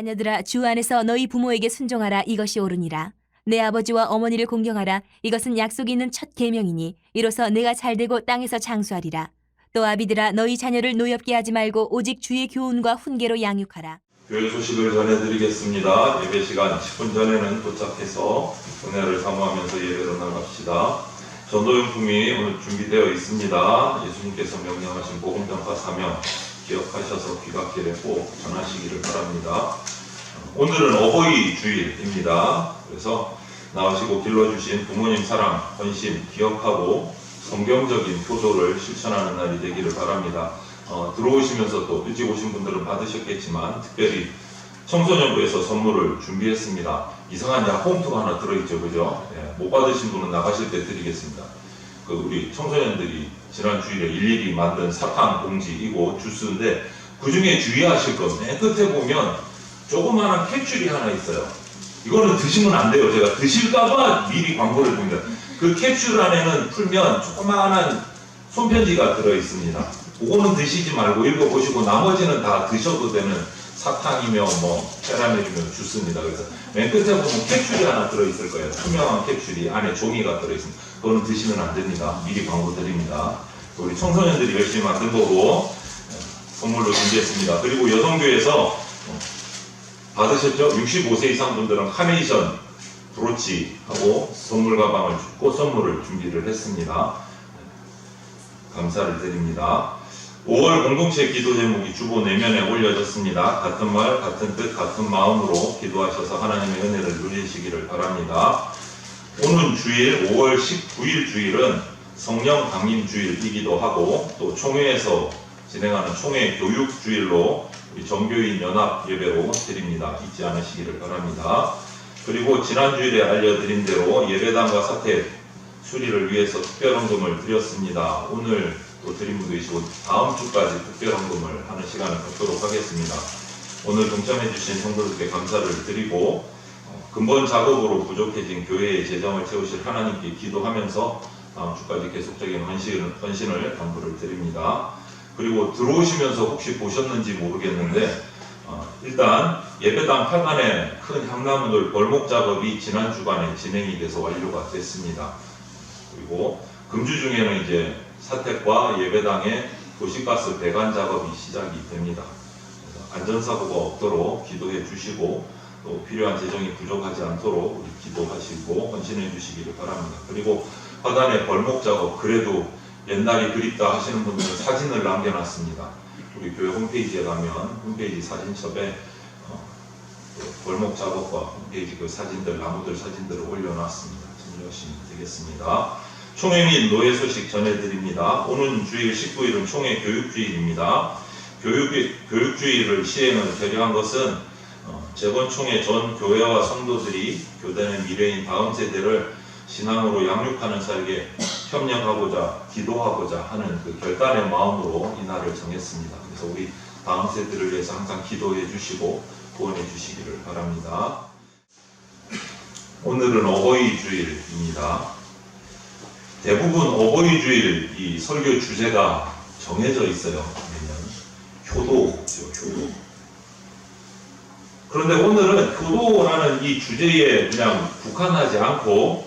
자녀들아, 주 안에서 너희 부모에게 순종하라. 이것이 옳으니라. 내 아버지와 어머니를 공경하라. 이것은 약속이 있는 첫 계명이니 이로써 내가 잘되고 땅에서 장수하리라. 또 아비들아, 너희 자녀를 노엽게 하지 말고 오직 주의 교훈과 훈계로 양육하라. 교회 소식을 전해드리겠습니다. 예배 시간 10분 전에는 도착해서 은혜를 사모하면서 예배로 나갑시다. 전도용품이 오늘 준비되어 있습니다. 예수님께서 명령하신 복음전파 사명 기억하셔서 귀갓길에 꼭 전하시기를 바랍니다. 오늘은 어버이 주일입니다. 그래서 나오시고 길러주신 부모님 사랑, 헌신 기억하고 성경적인 효도를 실천하는 날이 되기를 바랍니다. 들어오시면서 또 일찍 오신 분들은 받으셨겠지만 특별히 청소년부에서 선물을 준비했습니다. 이상한 홈투가 하나 들어있죠, 그죠? 못 받으신 분은 나가실 때 드리겠습니다. 우리 청소년들이 지난 주일에 일일이 만든 사탕 봉지이고 주스인데 그 중에 주의하실 것 맨 끝에 보면 조그마한 캡슐이 하나 있어요. 이거는 드시면 안 돼요. 제가 드실까봐 미리 광고를 줍니다. 그 캡슐 안에는 풀면 조그마한 손편지가 들어있습니다. 그거는 드시지 말고 읽어보시고 나머지는 다 드셔도 되는 사탕이며 캐러멜이며 주스입니다. 그래서 맨 끝에 보면 캡슐이 하나 들어있을 거예요. 투명한 캡슐이 안에 종이가 들어있습니다. 그거는 드시면 안 됩니다. 미리 광고 드립니다. 우리 청소년들이 열심히 만든 거고 선물로 준비했습니다. 그리고 여성교회에서 받으셨죠? 65세 이상 분들은 카네이션 브로치하고 선물 가방을 꽃 선물을 준비를 했습니다. 감사를 드립니다. 5월 공동체 기도 제목이 주보 내면에 올려졌습니다. 같은 말, 같은 뜻, 같은 마음으로 기도하셔서 하나님의 은혜를 누리시기를 바랍니다. 오는 주일 5월 19일 주일은 성령 강림 주일이기도 하고 또 총회에서 진행하는 총회 교육 주일로 우리 정교인 연합 예배로 드립니다. 잊지 않으시기를 바랍니다. 그리고 지난 주일에 알려드린 대로 예배당과 사택 수리를 위해서 특별헌금을 드렸습니다. 오늘 또 드린 분도 계시고 다음 주까지 특별헌금을 하는 시간을 갖도록 하겠습니다. 오늘 동참해 주신 성도들께 감사를 드리고 근본 작업으로 부족해진 교회의 재정을 채우실 하나님께 기도하면서 다음 주까지 계속적인 헌신을 당부를 드립니다. 그리고 들어오시면서 혹시 보셨는지 모르겠는데 일단 예배당 파간에 큰 향나무들 벌목 작업이 지난 주간에 진행이 돼서 완료가 됐습니다. 그리고 금주 중에는 이제 사택과 예배당의 도시가스 배관 작업이 시작이 됩니다. 그래서 안전사고가 없도록 기도해 주시고 또 필요한 재정이 부족하지 않도록 기도하시고 헌신해 주시기를 바랍니다. 그리고 화단의 벌목 작업 그래도 옛날이 그립다 하시는 분들은 사진을 남겨놨습니다. 우리 교회 홈페이지에 가면 홈페이지 사진첩에 벌목 작업과 홈페이지 그 사진들, 나무들 사진들을 올려놨습니다. 참조하시면 되겠습니다. 총회 및 노예 소식 전해드립니다. 오는 주일 19일은 총회 교육주일입니다. 교육주일을 시행을 결의한 것은 재건총회 전 교회와 성도들이 교단의 미래인 다음 세대를 신앙으로 양육하는 사역에 협력하고자 기도하고자 하는 그 결단의 마음으로 이 날을 정했습니다. 그래서 우리 다음 세대를 위해서 항상 기도해 주시고 구원해 주시기를 바랍니다. 오늘은 어버이 주일입니다. 대부분 어버이 주일 이 설교 주제가 정해져 있어요. 매년 효도죠, 효도. 그런데 오늘은 효도라는 이 주제에 그냥 국한하지 않고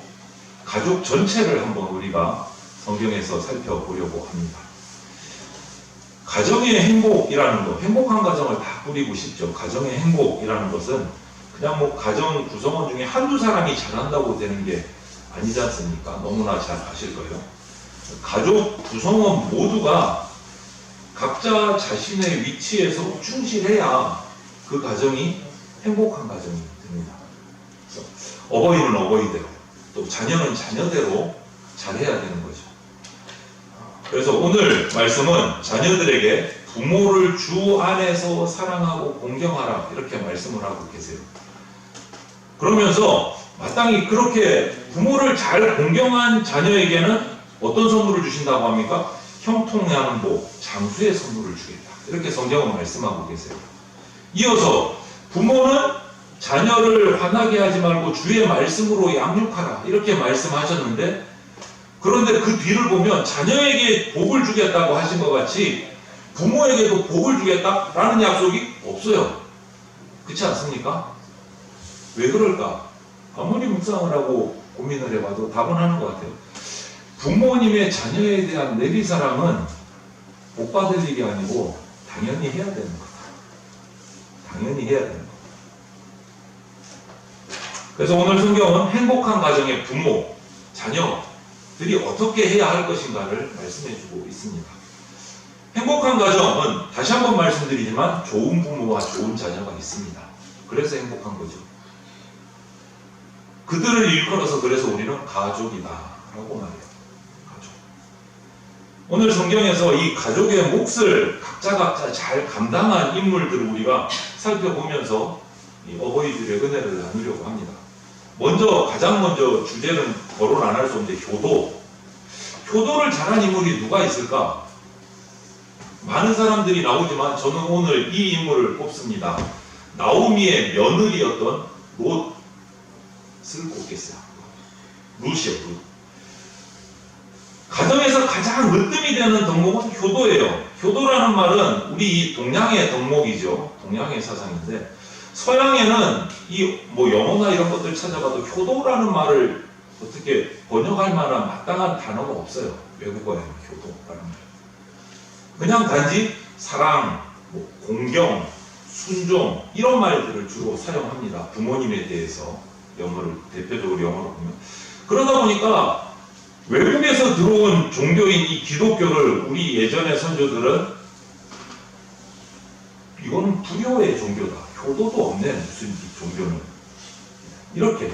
가족 전체를 한번 우리가 성경에서 살펴보려고 합니다. 가정의 행복이라는 것, 행복한 가정을 다 꾸리고 싶죠. 가정의 행복이라는 것은 그냥 가정 구성원 중에 한두 사람이 잘한다고 되는 게 아니지 않습니까? 너무나 잘 아실 거예요. 가족 구성원 모두가 각자 자신의 위치에서 충실해야 그 가정이 행복한 가정이 됩니다. 그래서 어버이는 어버이대로 또 자녀는 자녀대로 잘해야 되는 거죠. 그래서 오늘 말씀은 자녀들에게 부모를 주 안에서 사랑하고 공경하라 이렇게 말씀을 하고 계세요. 그러면서 마땅히 그렇게 부모를 잘 공경한 자녀에게는 어떤 선물을 주신다고 합니까? 형통하는 복, 장수의 선물을 주겠다. 이렇게 성경은 말씀하고 계세요. 이어서 부모는 자녀를 화나게 하지 말고 주의 말씀으로 양육하라 이렇게 말씀하셨는데 그런데 그 뒤를 보면 자녀에게 복을 주겠다고 하신 것 같이 부모에게도 복을 주겠다라는 약속이 없어요. 그렇지 않습니까? 왜 그럴까? 아무리 묵상을 하고 고민을 해봐도 답은 하는 것 같아요. 부모님의 자녀에 대한 내리사랑은 복 받을 일이 아니고 당연히 해야 되는 거다. 당연히 해야 되는 거다. 그래서 오늘 성경은 행복한 가정의 부모, 자녀들이 어떻게 해야 할 것인가를 말씀해주고 있습니다. 행복한 가정은 다시 한번 말씀드리지만 좋은 부모와 좋은 자녀가 있습니다. 그래서 행복한 거죠. 그들을 일컬어서 그래서 우리는 가족이다 라고 말해요. 가족. 오늘 성경에서 이 가족의 몫을 각자 잘 감당한 인물들을 우리가 살펴보면서 이 어버이들의 은혜를 나누려고 합니다. 가장 먼저 주제는 거론 안 할 수 없는데 효도를 잘한 인물이 누가 있을까? 많은 사람들이 나오지만 저는 오늘 이 인물을 꼽습니다. 나오미의 며느리였던 롯을 꼽겠어요. 룻이요. 룻. 가정에서 가장 으뜸이 되는 덕목은 효도예요. 효도라는 말은 우리 동양의 덕목이죠. 동양의 사상인데 서양에는 영어나 이런 것들 찾아봐도 효도라는 말을 어떻게 번역할 만한 마땅한 단어가 없어요. 외국어에는 효도라는 말. 그냥 단지 사랑, 공경, 순종 이런 말들을 주로 사용합니다. 부모님에 대해서 대표적으로 영어로 보면. 그러다 보니까 외국에서 들어온 종교인 이 기독교를 우리 예전의 선조들은 이거는 불효의 종교다. 효도도 없네 무슨 이 종교는. 이렇게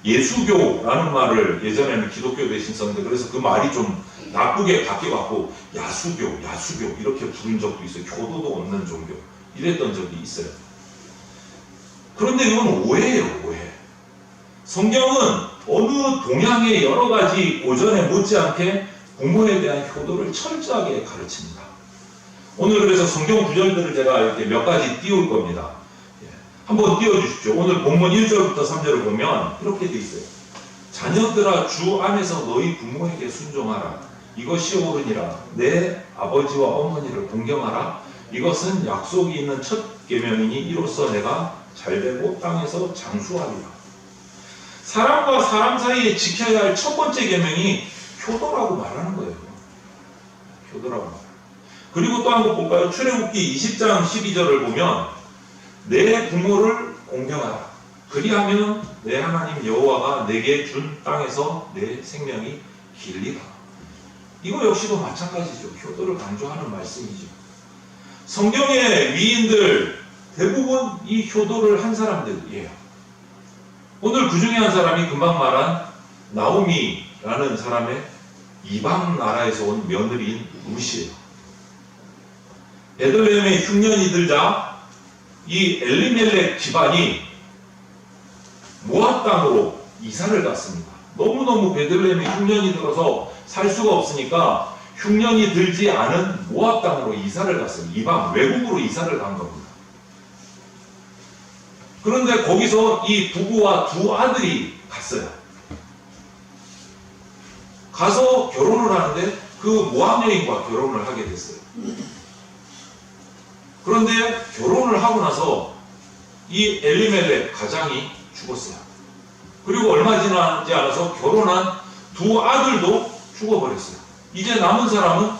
예수교라는 말을 예전에는 기독교 대신 썼는데 그래서 그 말이 좀 나쁘게 바뀌어갖고 야수교 이렇게 부른 적도 있어요. 효도도 없는 종교 이랬던 적이 있어요. 그런데 이건 오해예요. 오해. 성경은 어느 동양의 여러 가지 고전에 못지않게 부모에 대한 효도를 철저하게 가르칩니다. 오늘 그래서 성경 구절들을 제가 이렇게 몇 가지 띄울 겁니다. 한번 띄워주십시오. 오늘 본문 1절부터 3절을 보면 이렇게 돼 있어요. 자녀들아 주 안에서 너희 부모에게 순종하라. 이것이 옳으니라. 내 아버지와 어머니를 공경하라. 이것은 약속이 있는 첫 계명이니 이로써 내가 잘되고 땅에서 장수하리라. 사람과 사람 사이에 지켜야 할 첫 번째 계명이 효도라고 말하는 거예요. 효도라고 말해요. 그리고 또 한번 볼까요? 출애굽기 20장 12절을 보면 내 부모를 공경하라. 그리하면 내 하나님 여호와가 내게 준 땅에서 내 생명이 길리라. 이거 역시도 마찬가지죠. 효도를 강조하는 말씀이죠. 성경의 위인들 대부분 이 효도를 한 사람들이에요. 오늘 그 중에 한 사람이 금방 말한 나오미라는 사람의 이방 나라에서 온 며느리인 룻이에요. 베들레헴에 흉년이 들자 이 엘리멜렉 집안이 모압 땅으로 이사를 갔습니다. 너무너무 베들레헴에 흉년이 들어서 살 수가 없으니까 흉년이 들지 않은 모압 땅으로 이사를 갔어요. 이방 외국으로 이사를 간 겁니다. 그런데 거기서 이 부부와 두 아들이 갔어요. 가서 결혼을 하는데 그 모압 여인과 결혼을 하게 됐어요. 그런데 결혼을 하고 나서 이 엘리멜렉 가장이 죽었어요. 그리고 얼마 지나지 않아서 결혼한 두 아들도 죽어버렸어요. 이제 남은 사람은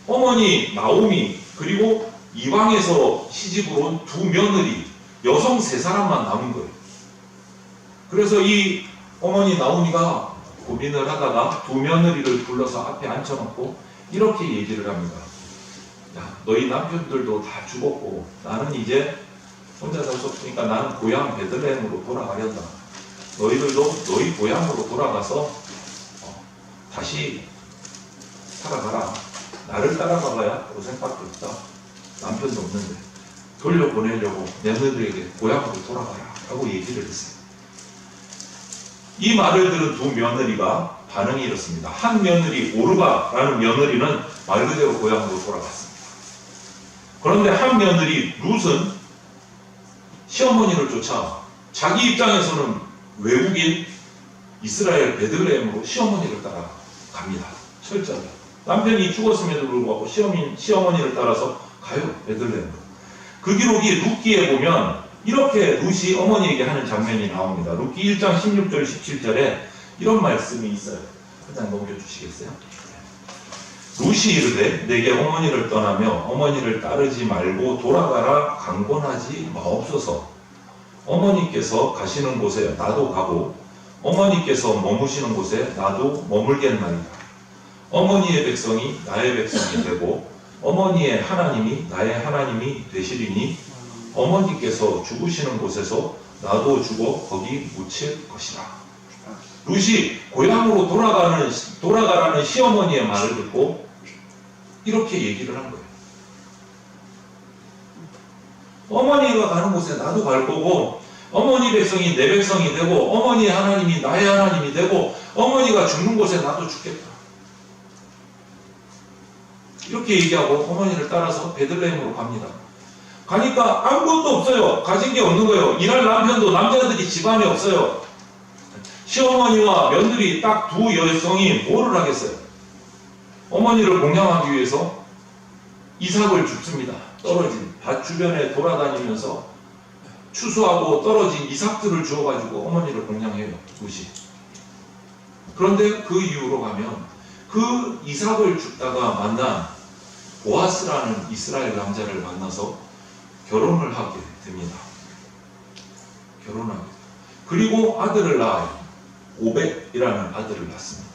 어머니 나오미 그리고 이방에서 시집으로 온 두 며느리 여성 세 사람만 남은 거예요. 그래서 이 어머니 나오미가 고민을 하다가 두 며느리를 불러서 앞에 앉혀놓고 이렇게 얘기를 합니다. 야, 너희 남편들도 다 죽었고 나는 이제 혼자 살 수 없으니까 나는 고향 베들레헴으로 돌아가련다. 너희들도 너희 고향으로 돌아가서 다시 살아가라. 나를 따라가봐야 고생밖에 없다. 남편도 없는데 돌려보내려고 며느리에게 고향으로 돌아가라 라고 얘기를 했어요. 이 말을 들은 두 며느리가 반응이 이렇습니다. 한 며느리 오르바라는 며느리는 말 그대로 고향으로 돌아갔습니다. 그런데 한 며느리 룻은 시어머니를 쫓아 자기 입장에서는 외국인 이스라엘 베들레헴으로 시어머니를 따라 갑니다. 철저하게. 남편이 죽었음에도 불구하고 시어머니를 따라서 가요. 베들레헴으로. 그 기록이 룻기에 보면 이렇게 룻이 어머니에게 하는 장면이 나옵니다. 룻기 1장 16절 17절에 이런 말씀이 있어요. 그냥 넘겨주시겠어요? 룻이 이르되 내게 어머니를 떠나며 어머니를 따르지 말고 돌아가라 강권하지 마옵소서. 어머니께서 가시는 곳에 나도 가고 어머니께서 머무시는 곳에 나도 머물겠나이다. 어머니의 백성이 나의 백성이 되고 어머니의 하나님이 나의 하나님이 되시리니 어머니께서 죽으시는 곳에서 나도 죽어 거기 묻힐 것이라. 룻이 고향으로 돌아가라는 시어머니의 말을 듣고 이렇게 얘기를 한 거예요. 어머니가 가는 곳에 나도 갈 거고 어머니 백성이 내 백성이 되고 어머니의 하나님이 나의 하나님이 되고 어머니가 죽는 곳에 나도 죽겠다. 이렇게 얘기하고 어머니를 따라서 베들레헴으로 갑니다. 가니까 아무것도 없어요. 가진 게 없는 거예요. 일할 남편도 남자들이 집안에 없어요. 시어머니와 며느리 딱 두 여성이 뭐를 하겠어요? 어머니를 공양하기 위해서 이삭을 줍습니다. 떨어진 밭 주변에 돌아다니면서 추수하고 떨어진 이삭들을 주어가지고 어머니를 공양해요. 룻이. 그런데 그 이후로 가면 그 이삭을 줍다가 만난 보아스라는 이스라엘 남자를 만나서 결혼을 하게 됩니다. 결혼하게. 그리고 아들을 낳아요. 오벳이라는 아들을 낳습니다.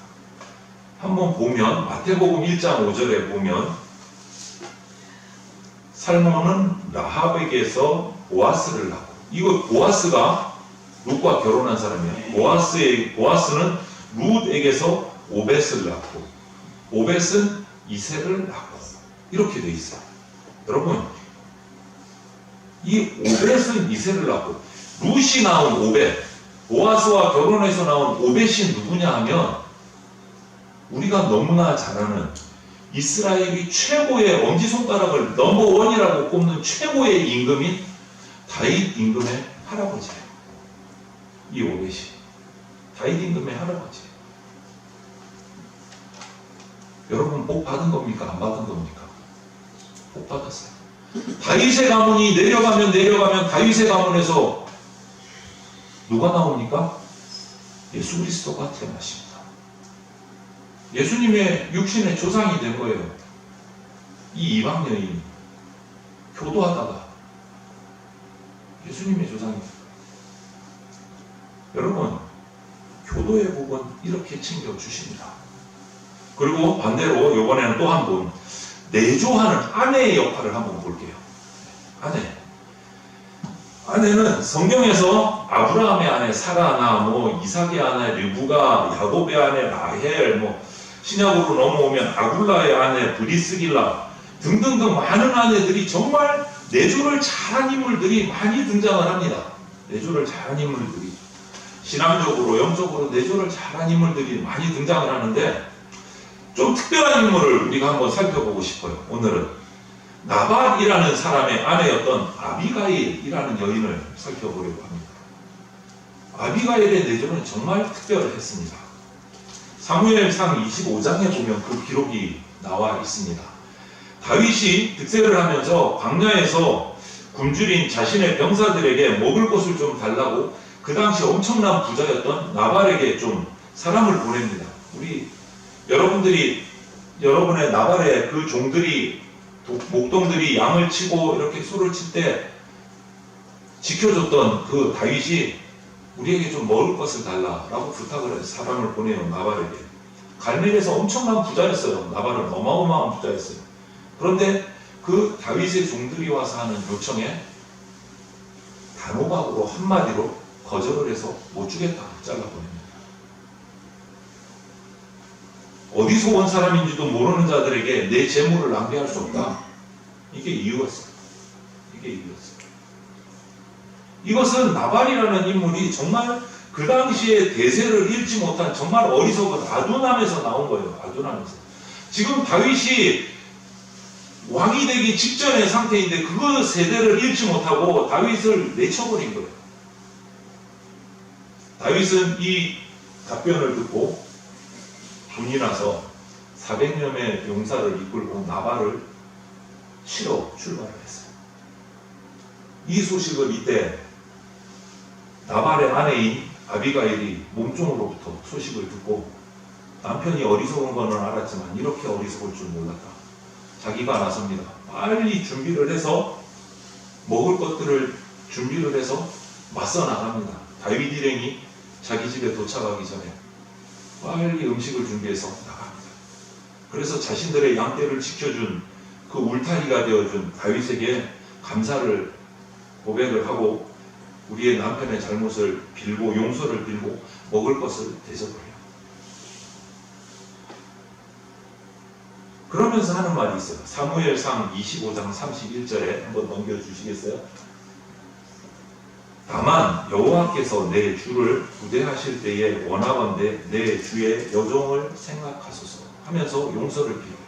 한번 보면 마태복음 1장 5절에 보면 살몬은 라합에게서 보아스를 낳고, 이거 보아스가 룻과 결혼한 사람이에요. 보아스는 룻에게서 오벳을 낳고 오벳은 이새를 낳고 이렇게 돼 있어요. 여러분, 이 오벳은 이새를 낳고 룻이 나온 오벳, 보아스와 결혼해서 나온 오벳이 누구냐 하면 우리가 너무나 잘 아는 이스라엘이 최고의 엄지손가락을 넘버원이라고 꼽는 최고의 임금인 다윗 임금의 할아버지예요. 이 오벳이 다윗 임금의 할아버지예요. 여러분, 복 받은 겁니까? 안 받은 겁니까? 복 받았어요. 다윗의 가문이 내려가면 다윗의 가문에서 누가 나옵니까? 예수 그리스도가 태어나십니다. 예수님의 육신의 조상이 된 거예요. 이 이방 여인이 교도하다가 예수님의 조상이. 여러분, 교도의 복은 이렇게 챙겨주십니다. 그리고 반대로 이번에는 또 한 분, 내조하는 아내의 역할을 한번 볼게요. 아내는 성경에서 아브라함의 아내 사라나, 이삭의 아내 르브가, 야곱의 아내 라헬, 신약으로 넘어오면 아굴라의 아내 브리스길라 등등등 많은 아내들이 정말 내조를 잘한 인물들이 많이 등장을 합니다. 내조를 잘한 인물들이, 신앙적으로 영적으로 내조를 잘한 인물들이 많이 등장을 하는데, 좀 특별한 인물을 우리가 한번 살펴보고 싶어요. 오늘은 나발이라는 사람의 아내였던 아비가일이라는 여인을 살펴보려고 합니다. 아비가일의 내조는 정말 특별했습니다. 사무엘상 25장에 보면 그 기록이 나와 있습니다. 다윗이 득세를 하면서 광야에서 굶주린 자신의 병사들에게 먹을 것을 좀 달라고 그 당시 엄청난 부자였던 나발에게 좀 사람을 보냅니다. 여러분의 나발의 그 종들이, 목동들이 양을 치고 이렇게 소를 칠 때 지켜줬던 그 다윗이 우리에게 좀 먹을 것을 달라라고 부탁을 해서 사람을 보내요. 나발에게. 갈멜에서 엄청난 부자였어요. 나발은 어마어마한 부자였어요. 그런데 그 다윗의 종들이 와서 하는 요청에 단호박으로 한마디로 거절을 해서 못 주겠다 잘라보냅니다. 어디서 온 사람인지도 모르는 자들에게 내 재물을 낭비할 수 없다. 이게 이유였어요. 이것은 나발이라는 인물이 정말 그 당시에 대세를 읽지 못한 정말 어리석은 아두남에서 나온 거예요. 아두남에서. 지금 다윗이 왕이 되기 직전의 상태인데 그 세대를 읽지 못하고 다윗을 내쳐버린 거예요. 다윗은 이 답변을 듣고 분이 나서 400여 명의 용사를 이끌고 나발을 치러 출발을 했어요. 이 소식을 이때 나발의 아내인 아비가일이 몸종으로부터 소식을 듣고 남편이 어리석은 거는 알았지만 이렇게 어리석을 줄 몰랐다. 자기가 나섭니다. 빨리 준비를 해서 먹을 것들을 준비를 해서 맞서 나갑니다. 다윗 일행이 자기 집에 도착하기 전에 빨리 음식을 준비해서 나갑니다. 그래서 자신들의 양떼를 지켜준 그 울타리가 되어준 다윗에게 감사를 고백을 하고 우리의 남편의 잘못을 빌고 용서를 빌고 먹을 것을 대접해요. 그러면서 하는 말이 있어요. 사무엘상 25장 31절에 한번 넘겨주시겠어요? 다만 여호와께서 내 주를 구대하실 때에 원하건대 내 주의 여종을 생각하소서 하면서 용서를 빌어요.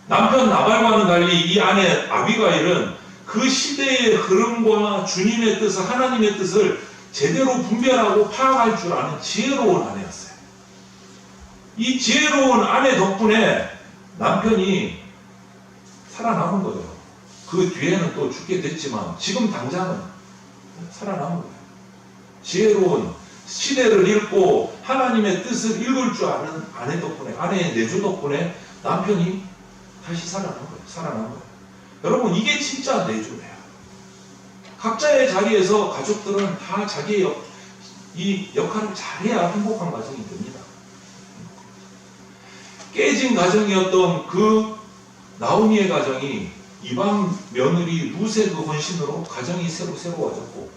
남편 나발과는 달리 이 아내 아비가일은 그 시대의 흐름과 주님의 뜻을, 하나님의 뜻을 제대로 분별하고 파악할 줄 아는 지혜로운 아내였어요. 이 지혜로운 아내 덕분에 남편이 살아남은 거예요. 그 뒤에는 또 죽게 됐지만 지금 당장은 살아남은 거예요. 지혜로운 시대를 읽고 하나님의 뜻을 읽을 줄 아는 아내 덕분에, 아내의 내조 덕분에 남편이 다시 살아난 거예요. 여러분, 이게 진짜 내조예요. 각자의 자리에서 가족들은 다 자기의 이 역할을 잘해야 행복한 가정이 됩니다. 깨진 가정이었던 그 나오미의 가정이 이방 며느리 루세 그 헌신으로 가정이 새로워졌고,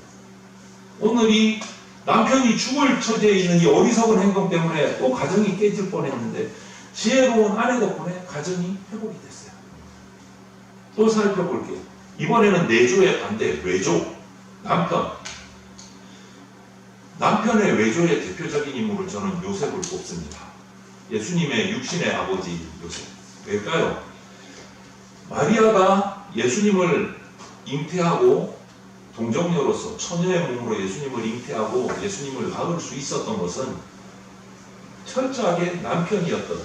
오늘 이 남편이 죽을 처지에 있는 이 어리석은 행동 때문에 또 가정이 깨질 뻔했는데 지혜로운 아내 덕분에 가정이 회복이 됐어요. 또 살펴볼게요. 이번에는 내조의 반대, 외조. 남편의 외조의 대표적인 인물을 저는 요셉을 꼽습니다. 예수님의 육신의 아버지 요셉. 왜일까요? 마리아가 예수님을 잉태하고 동정녀로서 처녀의 몸으로 예수님을 잉태하고 예수님을 낳을 수 있었던 것은 철저하게 남편이었던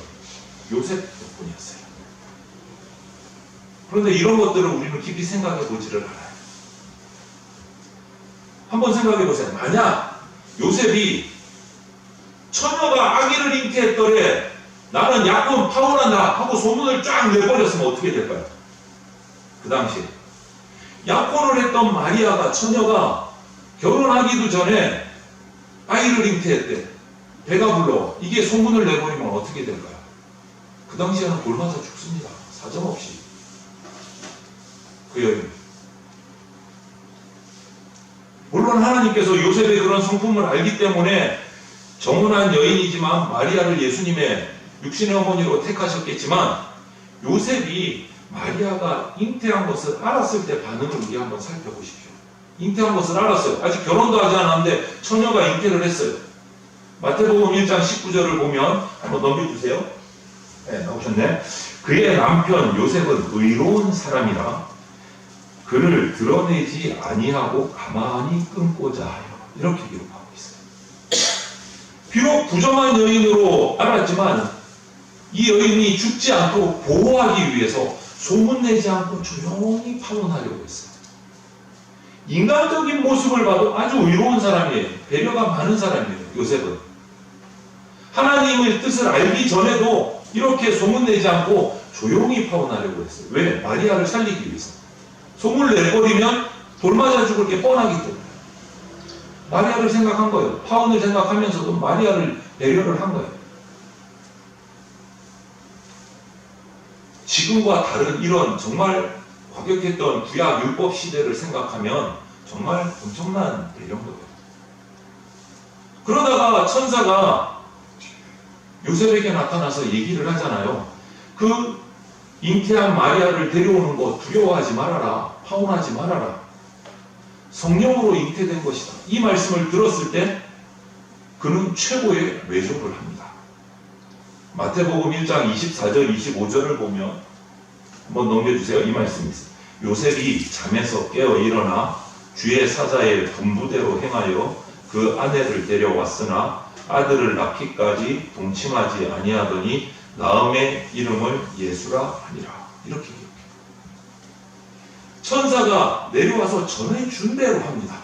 요셉 덕분이었어요. 그런데 이런 것들을 우리는 깊이 생각해 보지를 않아요. 한번 생각해 보세요. 만약 요셉이 처녀가 아기를 잉태했더래 나는 약혼 파혼한다 하고 소문을 쫙 내버렸으면 어떻게 될까요? 그 당시에 약혼을 했던 마리아가, 처녀가 결혼하기도 전에 아이를 잉태했대. 배가 불러. 이게 소문을 내버리면 어떻게 될까요? 그 당시에는 돌 맞아 죽습니다. 사정없이. 그 여인. 물론 하나님께서 요셉의 그런 성품을 알기 때문에 정혼한 여인이지만 마리아를 예수님의 육신의 어머니로 택하셨겠지만, 요셉이 마리아가 잉태한 것을 알았을 때 반응을 우리 한번 살펴보십시오. 잉태한 것을 알았어요. 아직 결혼도 하지 않았는데 처녀가 잉태를 했어요. 마태복음 1장 19절을 보면 한번 넘겨주세요. 네, 나오셨네. 그의 남편 요셉은 의로운 사람이라 그를 드러내지 아니하고 가만히 끊고자 하여, 이렇게 기록하고 있어요. 비록 부정한 여인으로 알았지만 이 여인이 죽지 않도록 보호하기 위해서 소문내지 않고 조용히 파혼하려고 했어요. 인간적인 모습을 봐도 아주 의로운 사람이에요. 배려가 많은 사람이에요. 요셉은 하나님의 뜻을 알기 전에도 이렇게 소문내지 않고 조용히 파혼하려고 했어요. 왜? 마리아를 살리기 위해서. 소문을 내버리면 돌 맞아 죽을 게 뻔하기 때문에 마리아를 생각한 거예요. 파혼을 생각하면서도 마리아를 배려를 한 거예요. 지금과 다른 이런 정말 과격했던 구약 율법 시대를 생각하면 정말 엄청난 배려인 거예요. 그러다가 천사가 요셉에게 나타나서 얘기를 하잖아요. 그 잉태한 마리아를 데려오는 거 두려워하지 말아라. 파혼하지 말아라. 성령으로 잉태된 것이다. 이 말씀을 들었을 때 그는 최고의 외조를 합니다. 마태복음 1장 24절 25절을 보면 한번 넘겨주세요. 이 말씀이 있어요. 요셉이 잠에서 깨어 일어나 주의 사자의 분부대로 행하여 그 아내를 데려왔으나 아들을 낳기까지 동침하지 아니하더니 낳음의 이름을 예수라 하니라. 이렇게 기록해요. 천사가 내려와서 전해준 대로 합니다.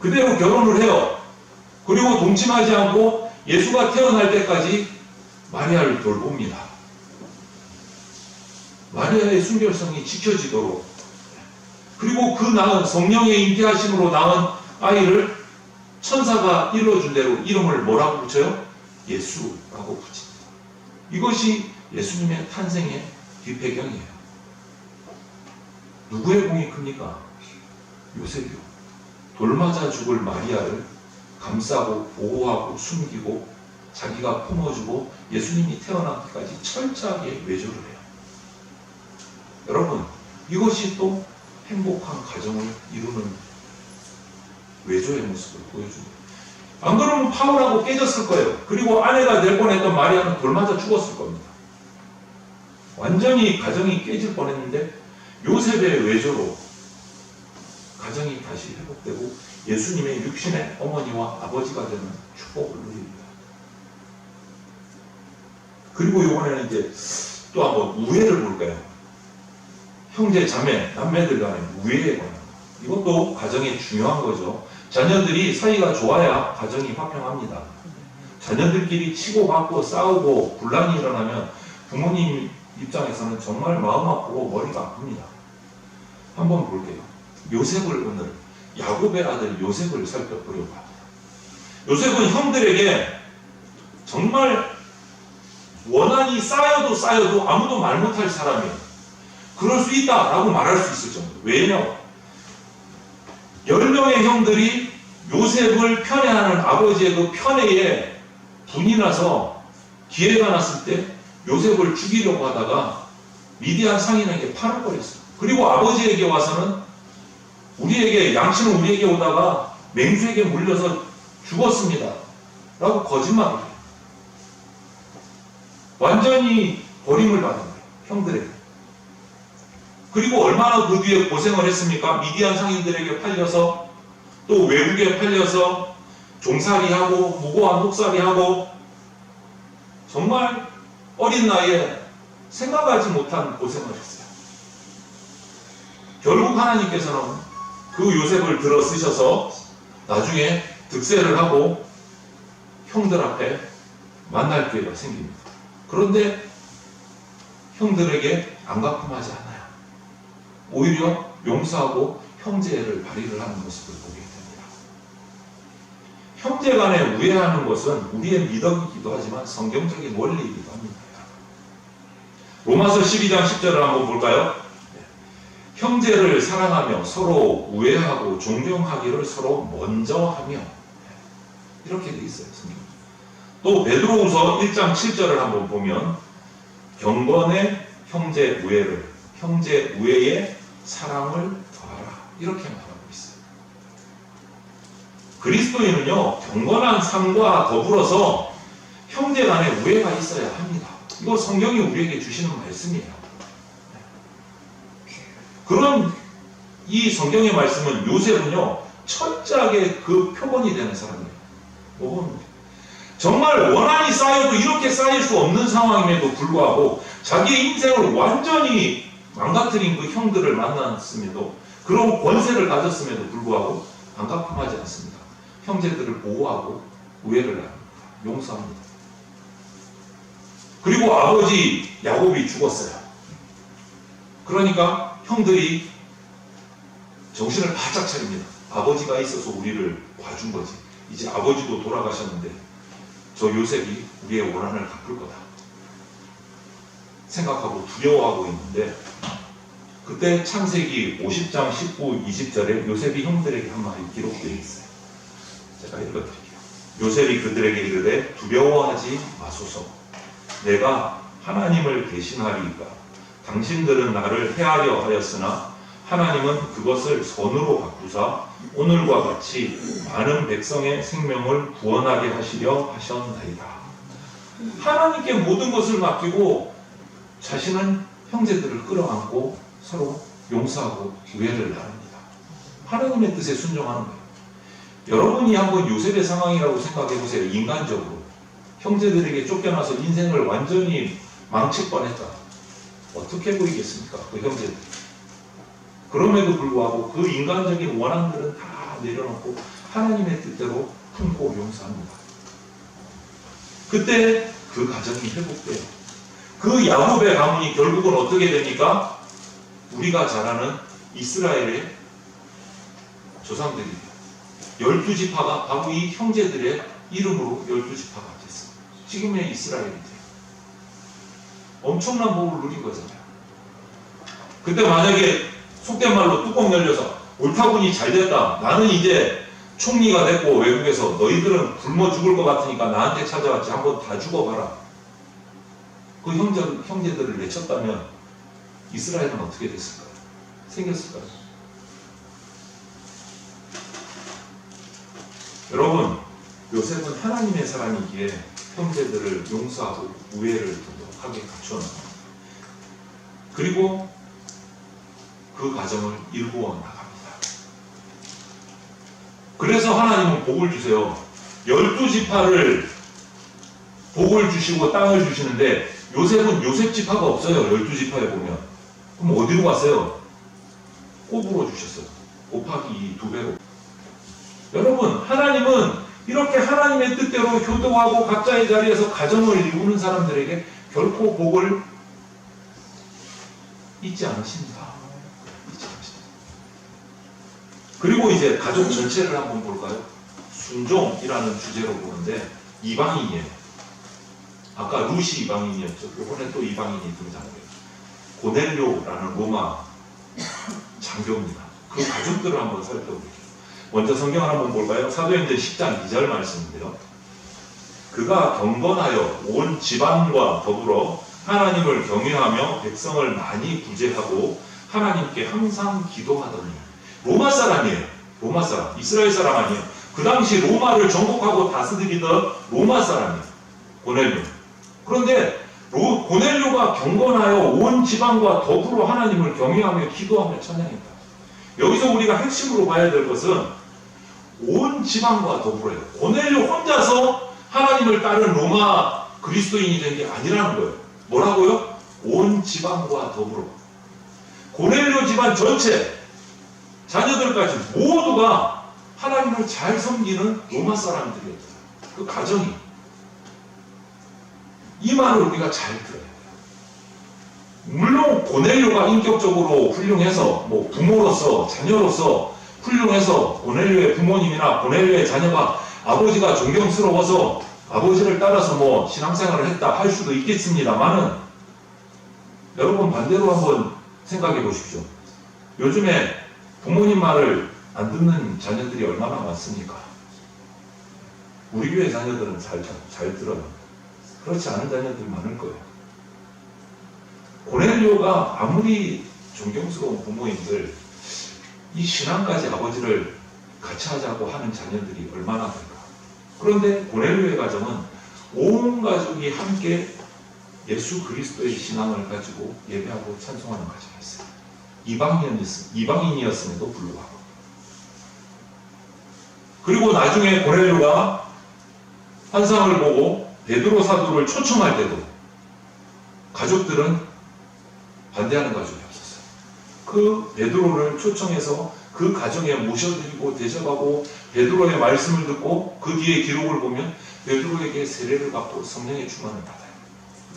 그대로 결혼을 해요. 그리고 동침하지 않고 예수가 태어날 때까지 마리아를 돌봅니다. 마리아의 순결성이 지켜지도록. 그리고 그 낳은 성령의 잉태하심으로 낳은 아이를 천사가 일러준 대로 이름을 뭐라고 붙여요? 예수라고 붙입니다. 이것이 예수님의 탄생의 뒷배경이에요. 누구의 공이 큽니까? 요셉이요. 돌맞아 죽을 마리아를 감싸고 보호하고 숨기고 자기가 품어주고 예수님이 태어나기까지 철저하게 외조를 해요. 여러분, 이것이 또 행복한 가정을 이루는 외조의 모습을 보여줍니다. 안 그러면 파울하고 깨졌을 거예요. 그리고 아내가 될 뻔했던 마리아는 돌맞아 죽었을 겁니다. 완전히 가정이 깨질 뻔했는데 요셉의 외조로 가정이 다시 회복되고 예수님의 육신의 어머니와 아버지가 되는 축복을 누립니다. 그리고 이번에는 이제 또 한번 우애를 볼까요? 형제, 자매, 남매들 간의 우애에 관한 것. 이것도 가정에 중요한 거죠. 자녀들이 사이가 좋아야 가정이 화평합니다. 자녀들끼리 치고받고 싸우고 분란이 일어나면 부모님 입장에서는 정말 마음 아프고 머리가 아픕니다. 한번 볼게요. 요셉을 오늘 야곱의 아들 요셉을 살펴보려고 합니다. 요셉은 형들에게 정말 원한이 쌓여도 아무도 말 못할 사람이에요. 그럴 수 있다라고 말할 수 있을 정도. 왜냐? 10명의 형들이 요셉을 편애하는 아버지의 그 편애에 분이 나서 기회가 났을 때 요셉을 죽이려고 하다가 미디안 상인에게 팔아버렸어요. 그리고 아버지에게 와서는 양치는 우리에게 오다가 맹수에게 물려서 죽었습니다. 라고 거짓말을 해요. 완전히 버림을 받은 거예요. 형들에게. 그리고 얼마나 그 뒤에 고생을 했습니까? 미디안 상인들에게 팔려서 또 외국에 팔려서 종살이하고 무고한 혹살이하고 정말 어린 나이에 생각하지 못한 고생을 했어요. 결국 하나님께서는 그 요셉을 들어 쓰셔서 나중에 득세를 하고 형들 앞에 만날 기회가 생깁니다. 그런데 형들에게 안갚음하지 않아요. 오히려 용서하고 형제를 발휘를 하는 모습을 보게 됩니다. 형제 간에 우애하는 것은 우리의 미덕이기도 하지만 성경적인 원리이기도 합니다. 로마서 12장 10절을 한번 볼까요? 형제를 사랑하며 서로 우애하고 존경하기를 서로 먼저 하며 이렇게 돼 있어요. 또 베드로후서 1장 7절을 한번 보면 경건의 형제 우애에 사랑을 더하라 이렇게 말하고 있어요. 그리스도인은요 경건한 삶과 더불어서 형제 간에 우애가 있어야 합니다. 이거 성경이 우리에게 주시는 말씀이에요. 그런 이 성경의 말씀은 요셉은요 철저하게 그 표본이 되는 사람이에요. 정말 원한이 쌓여도 이렇게 쌓일 수 없는 상황임에도 불구하고 자기의 인생을 완전히 망가뜨린 그 형들을 만났음에도 그런 권세를 가졌음에도 불구하고 안갚음하지 않습니다. 형제들을 보호하고 우애를 합니다. 용서합니다. 그리고 아버지 야곱이 죽었어요. 그러니까 형들이 정신을 바짝 차립니다. 아버지가 있어서 우리를 봐준 거지. 이제 아버지도 돌아가셨는데 저 요셉이 우리의 원한을 갚을 거다 생각하고 두려워하고 있는데 그때 창세기 50장 19, 20절에 요셉이 형들에게 한 말이 기록되어 있어요. 제가 읽어드릴게요. 요셉이 그들에게 이르되 두려워하지 마소서. 내가 하나님을 대신하리이까. 당신들은 나를 해하려 하였으나 하나님은 그것을 선으로 바꾸사 오늘과 같이 많은 백성의 생명을 구원하게 하시려 하셨나이다. 하나님께 모든 것을 맡기고 자신은 형제들을 끌어안고 서로 용서하고 우애를 나눕니다. 하나님의 뜻에 순종하는 거예요. 여러분이 한번 요셉의 상황이라고 생각해 보세요. 인간적으로 형제들에게 쫓겨나서 인생을 완전히 망칠 뻔했다. 어떻게 보이겠습니까? 그 형제들. 그럼에도 불구하고 그 인간적인 원한들은 다 내려놓고 하나님의 뜻대로 품고 용서합니다. 그때 그 가정이 회복돼요. 그 야곱의 가문이 결국은 어떻게 됩니까? 우리가 잘 아는 이스라엘의 조상들이에요. 12지파가 바로 이 형제들의 이름으로 12지파가 됐어요. 지금의 이스라엘이 돼요. 엄청난 복을 누린 거잖아요. 그때 만약에 속된 말로 뚜껑 열려서 옳다군이 잘 됐다. 나는 이제 총리가 됐고 외국에서 너희들은 굶어 죽을 것 같으니까 나한테 찾아왔지. 한번 다 죽어봐라. 그 형제들을 내쳤다면 이스라엘은 어떻게 됐을까요? 생겼을까요? 여러분, 요셉은 하나님의 사람이기에 형제들을 용서하고 우애를 도덕하게 갖춰놓습니다. 그리고 그 가정을 일구어 나갑니다. 그래서 하나님은 복을 주세요. 12지파를 복을 주시고 땅을 주시는데 요셉은 요셉 지파가 없어요. 12지파에 보면. 그럼 어디로 갔어요? 곱으로 주셨어요. 곱하기 2배로. 여러분, 하나님은 이렇게 하나님의 뜻대로 효도하고 각자의 자리에서 가정을 이루는 사람들에게 결코 복을 잊지 않으십니다. 잊지 않으십니다. 그리고 이제 가족 전체를 한번 볼까요? 순종이라는 주제로 보는데 이방인이에요. 아까 루시 이방인이었죠. 이번에 또 이방인이 등장해요. 고넬료라는 로마 장교입니다. 그 가족들을 한번 살펴볼게요. 먼저 성경을 한번 볼까요? 사도행전 10장 2절 말씀인데요. 그가 경건하여 온 집안과 더불어 하나님을 경외하며 백성을 많이 구제하고 하나님께 항상 기도하더니. 로마 사람이에요. 로마 사람. 이스라엘 사람 아니에요. 그 당시 로마를 정복하고 다스리던 로마 사람이에요. 고넬료. 그런데 고넬료가 경건하여 온 지방과 더불어 하나님을 경외하며 기도하며 찬양했다. 여기서 우리가 핵심으로 봐야 될 것은 온 지방과 더불어요. 고넬료 혼자서 하나님을 따른 로마 그리스도인이 된 게 아니라는 거예요. 뭐라고요? 온 지방과 더불어. 고넬료 집안 전체, 자녀들까지 모두가 하나님을 잘 섬기는 로마 사람들이었어요. 그 가정이. 이 말을 우리가 잘 들어야 돼요. 물론 고넬료가 인격적으로 훌륭해서 부모로서 자녀로서 훌륭해서 고넬료의 부모님이나 고넬료의 자녀가 아버지가 존경스러워서 아버지를 따라서 신앙생활을 했다 할 수도 있겠습니다만은 여러분 반대로 한번 생각해 보십시오. 요즘에 부모님 말을 안 듣는 자녀들이 얼마나 많습니까? 우리 교회 자녀들은 잘 들어요. 그렇지 않은 자녀들 많을 거예요. 고넬료가 아무리 존경스러운 부모인들 이 신앙까지 아버지를 같이 하자고 하는 자녀들이 얼마나 될까. 그런데 고넬료의 가정은 온 가족이 함께 예수 그리스도의 신앙을 가지고 예배하고 찬송하는 가정이었어요. 이방인이었음에도 불구하고. 그리고 나중에 고넬료가 환상을 보고 베드로 사도를 초청할 때도 가족들은 반대하는 가족이 없었어요. 그 베드로를 초청해서 그 가정에 모셔드리고 대접하고 베드로의 말씀을 듣고 그 뒤에 기록을 보면 베드로에게 세례를 받고 성령의 충만을 받아요.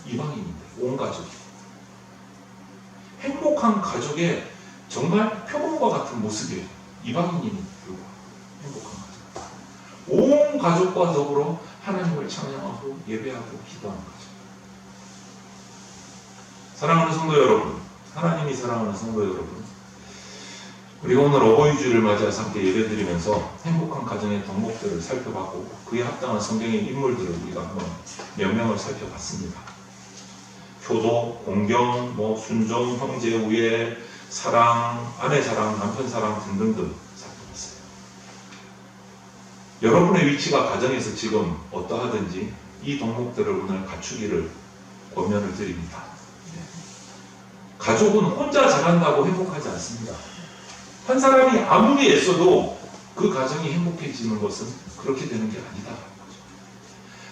이방인인데 온 가족이. 행복한 가족의 정말 표본과 같은 모습이에요. 이방인임에도 불구하고 행복한 가족. 온 가족과 더불어 하나님을 찬양하고 예배하고 기도하는 거죠. 사랑하는 성도 여러분, 하나님이 사랑하는 성도 여러분, 우리가 오늘 어버이주일을 맞이해서 함께 예배드리면서 행복한 가정의 덕목들을 살펴봤고 그에 합당한 성경의 인물들을 우리가 한번 몇 명을 살펴봤습니다. 효도, 공경, 순종, 형제 우애, 사랑, 아내 사랑, 남편 사랑 등등등 살펴봤어요. 여러분의 위치가 가정에서 지금 어떠하든지 이 덕목들을 오늘 갖추기를 권면을 드립니다. 가족은 혼자 잘한다고 행복하지 않습니다. 한 사람이 아무리 애써도 그 가정이 행복해지는 것은 그렇게 되는 게 아니다.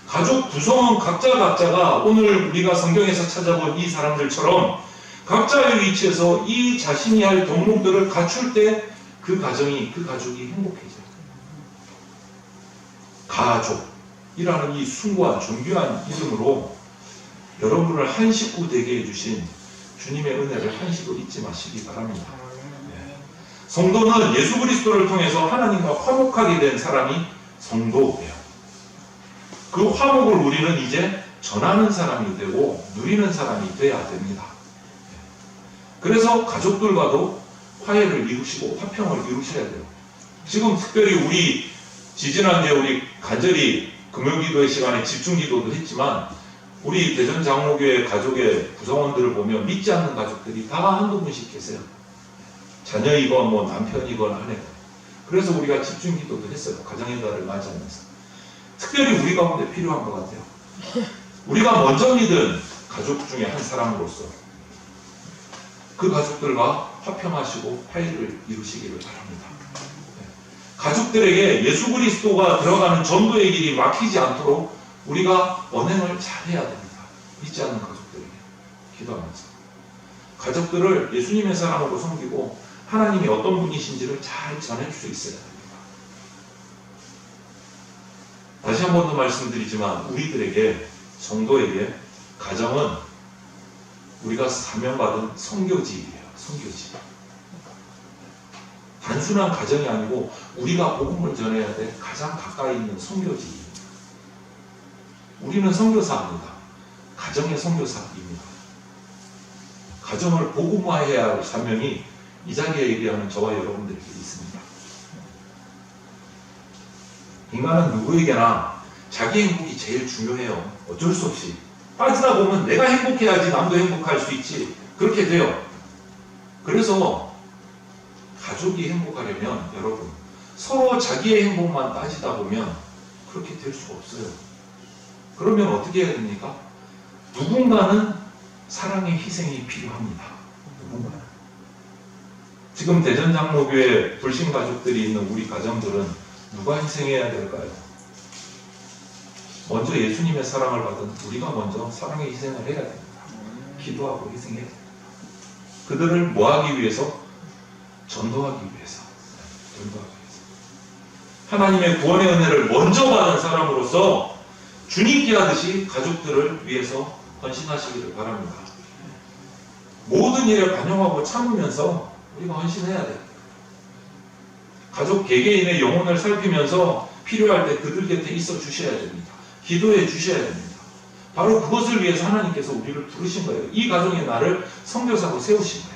가족 구성원 각자가 오늘 우리가 성경에서 찾아본 이 사람들처럼 각자의 위치에서 이 자신이 할 덕목들을 갖출 때 그 가정이, 그 가족이 행복해져요. 가족이라는 이 숭고한 존귀한 이름으로 여러분을 한 식구 되게 해주신 주님의 은혜를 한식을 잊지 마시기 바랍니다. 성도는 예수 그리스도를 통해서 하나님과 화목하게 된 사람이 성도예요. 그 화목을 우리는 이제 전하는 사람이 되고 누리는 사람이 돼야 됩니다. 그래서 가족들과도 화해를 이루시고 화평을 이루셔야 돼요. 지금 특별히 우리 지지난주에 우리 간절히 금요기도의 시간에 집중기도도 했지만 우리 대전장로교회 가족의 구성원들을 보면 믿지 않는 가족들이 다 한두 분씩 계세요. 자녀이건 뭐 남편이건 아내건. 그래서 우리가 집중기도도 했어요. 가정의 달을 맞이하면서. 특별히 우리 가운데 필요한 것 같아요. 우리가 먼저 믿은 가족 중에 한 사람으로서 그 가족들과 화평하시고 화해를 이루시기를 바랍니다. 가족들에게 예수 그리스도가 들어가는 전도의 길이 막히지 않도록 우리가 언행을 잘해야 됩니다. 믿지 않는 가족들에게 기도하면서 가족들을 예수님의 사랑으로 섬기고 하나님이 어떤 분이신지를 잘 전할 수 있어야 됩니다. 다시 한 번 더 말씀드리지만 우리들에게 성도에게 가정은 우리가 사명받은 선교지예요. 선교지. 단순한 가정이 아니고 우리가 복음을 전해야 될 가장 가까이 있는 선교지입니다. 우리는 선교사입니다. 가정의 선교사입니다. 가정을 복음화해야 할 사명이 이 자리에 예비하는 저와 여러분들에게 있습니다. 인간은 누구에게나 자기 행복이 제일 중요해요. 어쩔 수 없이. 빠지다 보면 내가 행복해야지 남도 행복할 수 있지. 그렇게 돼요. 그래서 가족이 행복하려면 여러분 서로 자기의 행복만 따지다 보면 그렇게 될 수가 없어요. 그러면 어떻게 해야 됩니까? 누군가는 사랑의 희생이 필요합니다. 누군가는. 지금 대전장로교회 불신 가족들이 있는 우리 가정들은 누가 희생해야 될까요? 먼저 예수님의 사랑을 받은 우리가 먼저 사랑의 희생을 해야 됩니다. 기도하고 희생해야 됩니다. 그들을 뭐 하기 위해서? 전도하기 위해서. 전도하기 위해서. 하나님의 구원의 은혜를 먼저 받은 사람으로서 주님께 하듯이 가족들을 위해서 헌신하시기를 바랍니다. 모든 일에 반영하고 참으면서 우리가 헌신해야 돼요. 가족 개개인의 영혼을 살피면서 필요할 때 그들 곁에 있어 주셔야 됩니다. 기도해 주셔야 됩니다. 바로 그것을 위해서 하나님께서 우리를 부르신 거예요. 이 가정의 나를 선교사로 세우신 거예요.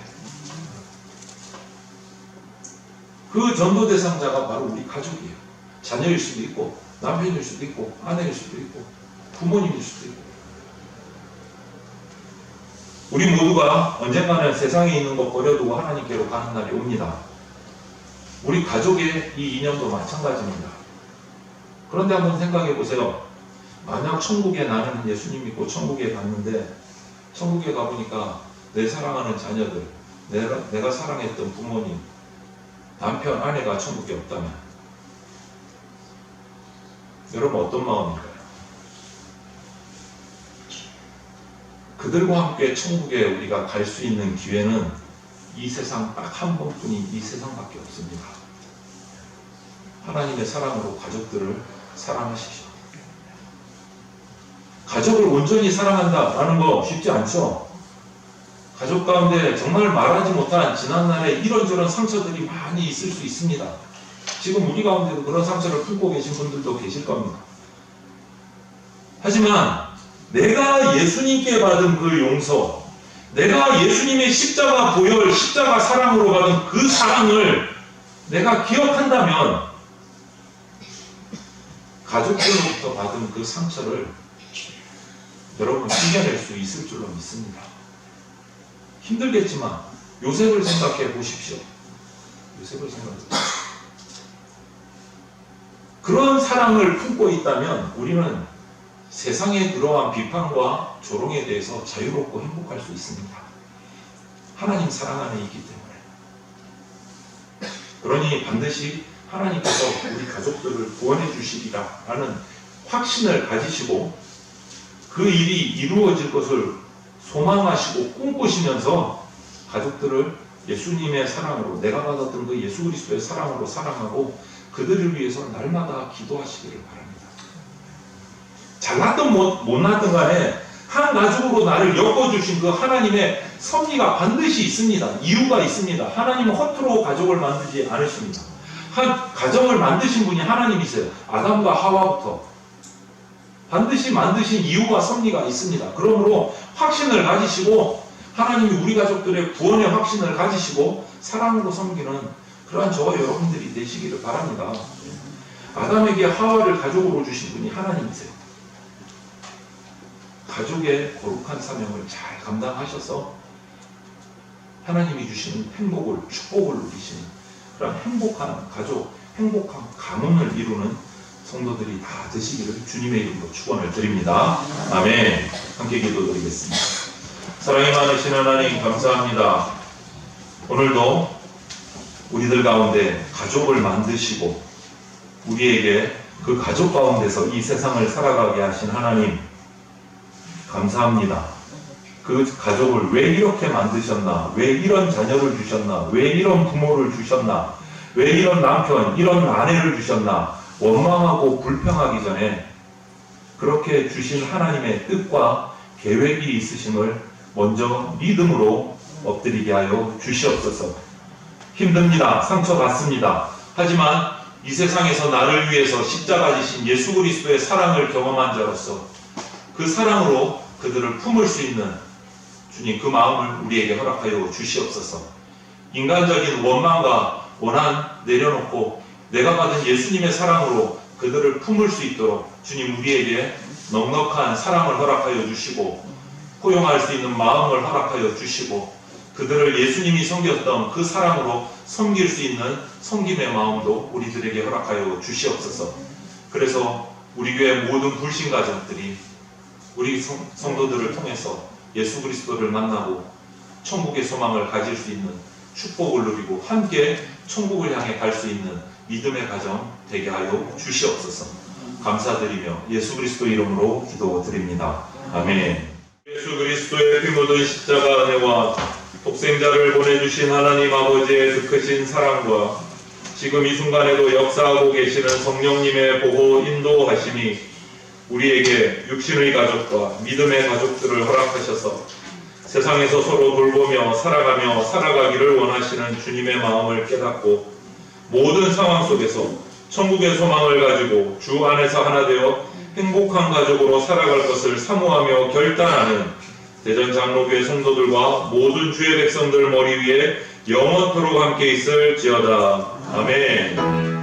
그 전도 대상자가 바로 우리 가족이에요. 자녀일 수도 있고 남편일 수도 있고 아내일 수도 있고 부모님일 수도 있고 우리 모두가 언젠가는 세상에 있는 것 버려두고 하나님께로 가는 날이 옵니다. 우리 가족의 이 인연도 마찬가지입니다. 그런데 한번 생각해 보세요. 만약 천국에 나는 예수님 믿고 천국에 갔는데 천국에 가보니까 내 사랑하는 자녀들, 내가 사랑했던 부모님, 남편, 아내가 천국에 없다면 여러분 어떤 마음일까요? 그들과 함께 천국에 우리가 갈 수 있는 기회는 이 세상 딱 한 번뿐인 이 세상밖에 없습니다. 하나님의 사랑으로 가족들을 사랑하십시오. 가족을 온전히 사랑한다라는 거 쉽지 않죠? 가족 가운데 정말 말하지 못한 지난날에 이런저런 상처들이 많이 있을 수 있습니다. 지금 우리 가운데도 그런 상처를 품고 계신 분들도 계실 겁니다. 하지만 내가 예수님께 받은 그 용서, 내가 예수님의 십자가 보혈, 십자가 사랑으로 받은 그 사랑을 내가 기억한다면 가족들로부터 받은 그 상처를 여러분 이겨낼 수 있을 줄로 믿습니다. 힘들겠지만 요셉을 생각해 보십시오. 요셉을 생각해 보십시오. 그런 사랑을 품고 있다면 우리는 세상에 그러한 비판과 조롱에 대해서 자유롭고 행복할 수 있습니다. 하나님 사랑 안에 있기 때문에. 그러니 반드시 하나님께서 우리 가족들을 구원해 주시리라 라는 확신을 가지시고 그 일이 이루어질 것을 소망하시고 꿈꾸시면서 가족들을 예수님의 사랑으로, 내가 받았던 그 예수 그리스도의 사랑으로 사랑하고 그들을 위해서 날마다 기도하시기를 바랍니다. 잘났든 못났든 간에 한 가족으로 나를 엮어주신 그 하나님의 섭리가 반드시 있습니다. 이유가 있습니다. 하나님은 허투루 가족을 만들지 않으십니다. 한 가정을 만드신 분이 하나님이세요. 아담과 하와부터 반드시 만드신 이유와 섭리가 있습니다. 그러므로 확신을 가지시고 하나님이 우리 가족들의 구원의 확신을 가지시고 사랑으로 섬기는 그러한 저와 여러분들이 되시기를 바랍니다. 아담에게 하와를 가족으로 주신 분이 하나님이세요. 가족의 거룩한 사명을 잘 감당하셔서 하나님이 주시는 행복을, 축복을 누리시는 그런 행복한 가족, 행복한 가문을 이루는 성도들이 다 되시기를 주님의 이름으로 축원을 드립니다. 아멘. 함께 기도드리겠습니다. 사랑이 많으신 하나님 감사합니다. 오늘도 우리들 가운데 가족을 만드시고 우리에게 그 가족 가운데서 이 세상을 살아가게 하신 하나님 감사합니다. 그 가족을 왜 이렇게 만드셨나? 왜 이런 자녀를 주셨나? 왜 이런 부모를 주셨나? 왜 이런 남편, 이런 아내를 주셨나? 원망하고 불평하기 전에 그렇게 주신 하나님의 뜻과 계획이 있으심을 먼저 믿음으로 엎드리게 하여 주시옵소서. 힘듭니다. 상처받습니다. 하지만 이 세상에서 나를 위해서 십자가 지신 예수 그리스도의 사랑을 경험한 자로서 그 사랑으로 그들을 품을 수 있는 주님 그 마음을 우리에게 허락하여 주시옵소서. 인간적인 원망과 원한 내려놓고 내가 받은 예수님의 사랑으로 그들을 품을 수 있도록 주님 우리에게 넉넉한 사랑을 허락하여 주시고 포용할 수 있는 마음을 허락하여 주시고 그들을 예수님이 섬겼던 그 사랑으로 섬길 수 있는 섬김의 마음도 우리들에게 허락하여 주시옵소서. 그래서 우리 교회 모든 불신 가정들이 우리 성도들을 통해서 예수 그리스도를 만나고 천국의 소망을 가질 수 있는 축복을 누리고 함께 천국을 향해 갈 수 있는 믿음의 가정 되게 하여 주시옵소서. 감사드리며 예수 그리스도 이름으로 기도드립니다. 아멘. 예수 그리스도의 피 묻은 십자가 은혜와 독생자를 보내주신 하나님 아버지의 그 크신 사랑과 지금 이 순간에도 역사하고 계시는 성령님의 보호 인도하심이 우리에게 육신의 가족과 믿음의 가족들을 허락하셔서 세상에서 서로 돌보며 살아가며 살아가기를 원하시는 주님의 마음을 깨닫고 모든 상황 속에서 천국의 소망을 가지고 주 안에서 하나 되어 행복한 가족으로 살아갈 것을 사모하며 결단하는 대전 장로교회 성도들과 모든 주의 백성들 머리 위에 영원토록 함께 있을지어다. 아멘.